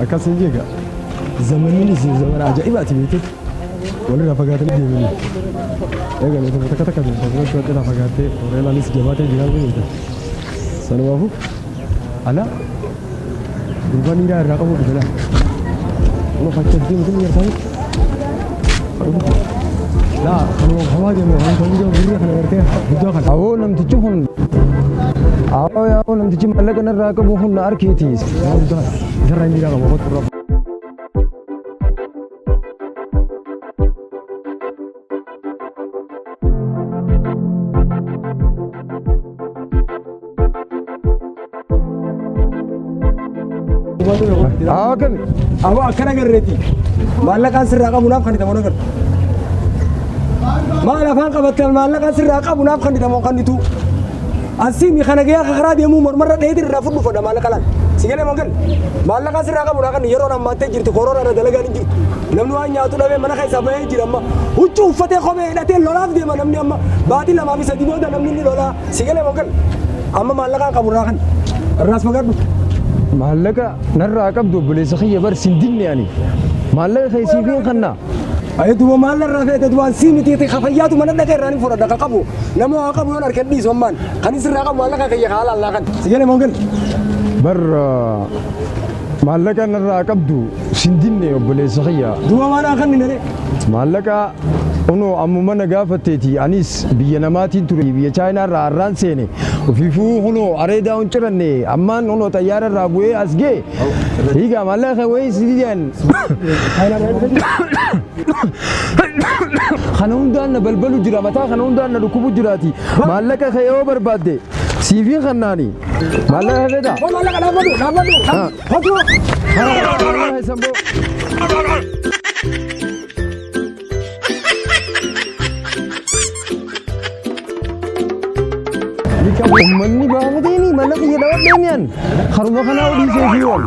akkasiin jeega zamanni zaman ajaa'ibaati beektu walirraa fagaatanii deemanii eegale tokko takka tokko irraa fagaattee reelaanis jabaatee jiraan beekta sanumaafu ala gurbaan dhiiraa irraa qabu dhufela uma fakkii mutum yartaani laa kanuma hawaa deemu waan ta'u gurra kana gartee guddaa kana awoo namtichi kun awoo namtichi mallaqa narraa qabu kun na arkeetiis guddaa isarraa inni qabu qottu kami awo akkana garreeti maallaqaan sirraa qabu naaf kan itamoo nagar maal afaan qabattan maallaqaan sirraa qabu naaf kan itamoo kan itu asimi kana gaya karaa deemu mormarra dheedir irraa fudhu fodha maallaqalaan sigalee mongal maallaqaan sirraa qabu kan yeroo nammattee jirti korora irra dalagaan jirti namni waan nyaatu dhabee mana keessa bahee jira amma huccuu uffatee kophee hidhatee lolaaf deema namni amma baatii lamaa fi sadii booda namni ni lolaa sigalee mongal amma maallaqaan qabu irraa kan irraas magadhu maallaqa narraa qabdu obboleessa kiyya bar sindinne ani maallaqa keessiifiin kanna ayetuma maallarraa feete duwaan sii mitiiti kafayyaatu mana dhaqee irraa ni fudhadha ka qabu nama waa qabu yoon harkeen dhiisu ammaan kan isirraa qabu maallaqa kiyya ka halaallaa kan sigalee mongal bar maallaqa narraa qabdu sindinne obboleessa kiyya duwaa maanaa kan ninere maallaqa ono ammuma na gaafatteeti anis biyya namaatiin ture biyya chaayinaa irraa har'aan seene ofifuu hono areedaa hin ciranne ammaan hono xayyaara irraa bu'ee as gee hiigaa maallaqa wayii sidiyan kana hundaan na balbalu jira mataa kana hundaan na dhukkubu jiraati maallaqa kee yoo barbaadde siifiin kannaani maallaqa hafeeta maallaqa dhaabadu hotuu sambo ummanni baafateenii mallaqa jedhawa deemiyan haruma kanaa odii seefii wal